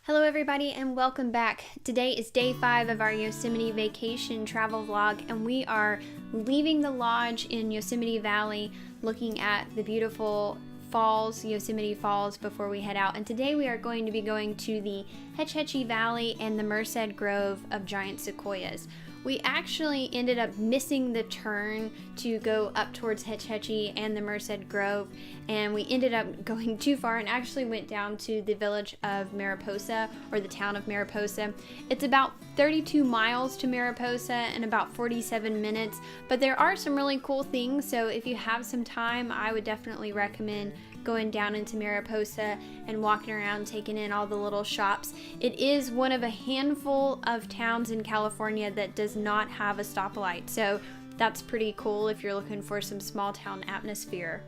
Hello everybody and welcome back. Today is day 5 of our Yosemite vacation travel vlog, and we are leaving the lodge in Yosemite Valley looking at the beautiful falls, Yosemite Falls, before we head out. And today we are going to be going to the Hetch Hetchy Valley and the Merced Grove of giant sequoias. We actually ended up missing the turn to go up towards Hetch Hetchy and the Merced Grove, and we ended up going too far and actually went down to the village of Mariposa, or the town of Mariposa. It's about 32 miles to Mariposa and about 47 minutes, but there are some really cool things, so if you have some time, I would definitely recommend going down into Mariposa and walking around, taking in all the little shops. It is one of a handful of towns in California that does not have a stoplight, so that's pretty cool if you're looking for some small town atmosphere.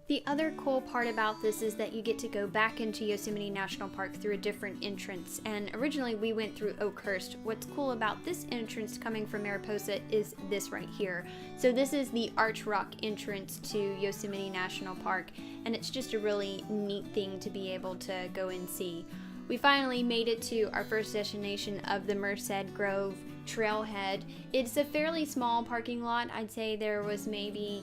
The other cool part about this is that you get to go back into Yosemite National Park through a different entrance, and originally we went through Oakhurst. What's cool about this entrance coming from Mariposa is this right here. So this is the Arch Rock entrance to Yosemite National Park, and it's just a really neat thing to be able to go and see. We finally made it to our first destination of the Merced Grove Trailhead. It's a fairly small parking lot. I'd say there was maybe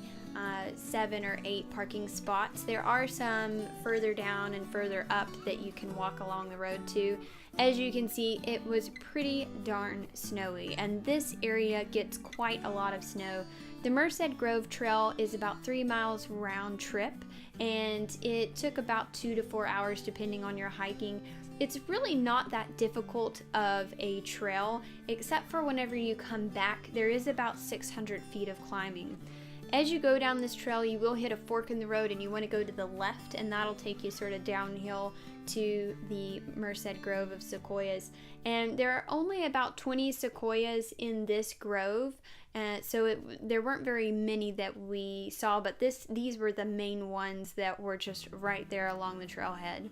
7 or 8 parking spots. There are some further down and further up that you can walk along the road to. As you can see, it was pretty darn snowy, and this area gets quite a lot of snow. The Merced Grove Trail is about 3 miles round trip, and it took about 2 to 4 hours depending on your hiking. It's really not that difficult of a trail, except for whenever you come back, there is about 600 feet of climbing. As you go down this trail, you will hit a fork in the road, and you want to go to the left, and that'll take you sort of downhill to the Merced Grove of sequoias. And there are only about 20 sequoias in this grove, so there weren't very many that we saw, but these were the main ones that were just right there along the trailhead.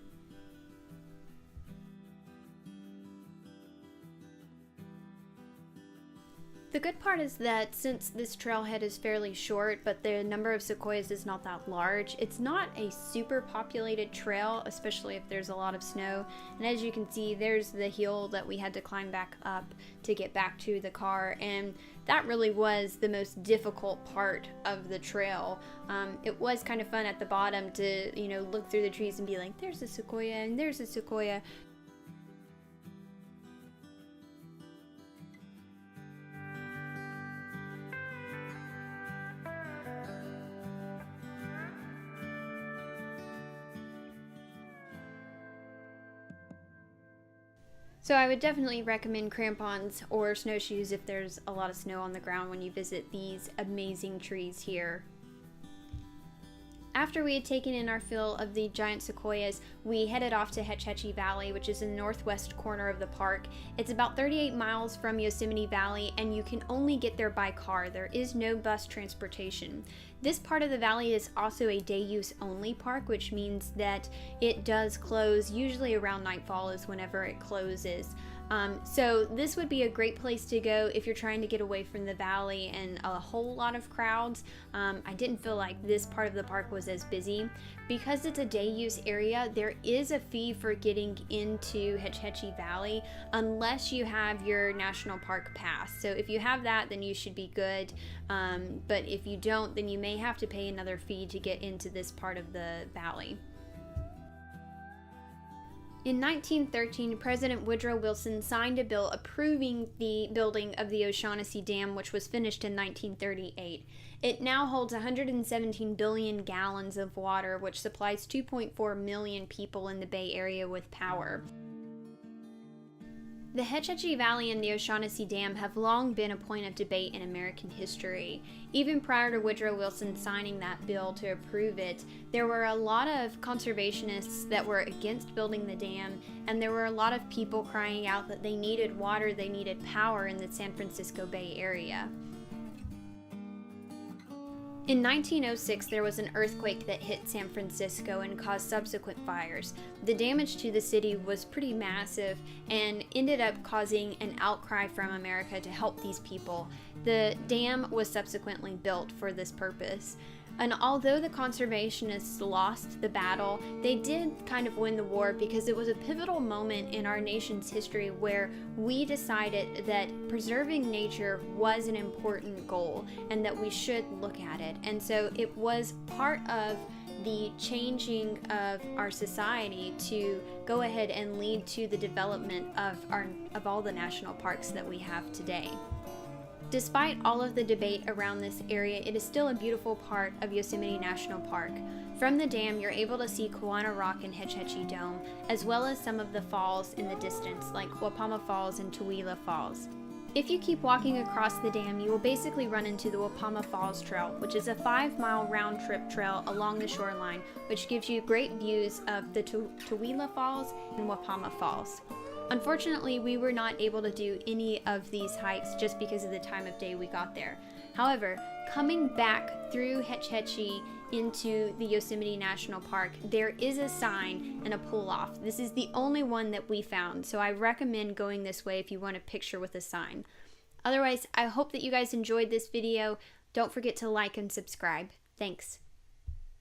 The good part is that since this trailhead is fairly short, but the number of sequoias is not that large, it's not a super populated trail, especially if there's a lot of snow. And as you can see, there's the hill that we had to climb back up to get back to the car, and that really was the most difficult part of the trail. It was kind of fun at the bottom to, look through the trees and be like, there's a sequoia and there's a sequoia. So I would definitely recommend crampons or snowshoes if there's a lot of snow on the ground when you visit these amazing trees here. After we had taken in our fill of the giant sequoias, we headed off to Hetch Hetchy Valley, which is in the northwest corner of the park. It's about 38 miles from Yosemite Valley, and you can only get there by car. There is no bus transportation. This part of the valley is also a day-use only park, which means that it does close, usually around nightfall is whenever it closes. So this would be a great place to go if you're trying to get away from the valley and a whole lot of crowds. I didn't feel like this part of the park was as busy. Because it's a day-use area, there is a fee for getting into Hetch Hetchy Valley unless you have your national park pass. So if you have that, then you should be good. But if you don't, then you may have to pay another fee to get into this part of the valley. In 1913, President Woodrow Wilson signed a bill approving the building of the OShaughnessy Dam, which was finished in 1938. It now holds 117 billion gallons of water, which supplies 2.4 million people in the Bay Area with power. The Hetch Hetchy Valley and the OShaughnessy Dam have long been a point of debate in American history. Even prior to Woodrow Wilson signing that bill to approve it, there were a lot of conservationists that were against building the dam, and there were a lot of people crying out that they needed water, they needed power in the San Francisco Bay Area. In 1906, there was an earthquake that hit San Francisco and caused subsequent fires. The damage to the city was pretty massive and ended up causing an outcry from America to help these people. The dam was subsequently built for this purpose. And although the conservationists lost the battle, they did kind of win the war because it was a pivotal moment in our nation's history where we decided that preserving nature was an important goal and that we should look at it. And so it was part of the changing of our society to go ahead and lead to the development of all the national parks that we have today. Despite all of the debate around this area, it is still a beautiful part of Yosemite National Park. From the dam, you're able to see Kawana Rock and Hetch Hetchy Dome, as well as some of the falls in the distance, like Wapama Falls and Tooele Falls. If you keep walking across the dam, you will basically run into the Wapama Falls Trail, which is a 5-mile round-trip trail along the shoreline, which gives you great views of the Tooele Falls and Wapama Falls. Unfortunately, we were not able to do any of these hikes just because of the time of day we got there. However, coming back through Hetch Hetchy into the Yosemite National Park, there is a sign and a pull-off. This is the only one that we found, so I recommend going this way if you want a picture with a sign. Otherwise, I hope that you guys enjoyed this video. Don't forget to like and subscribe. Thanks.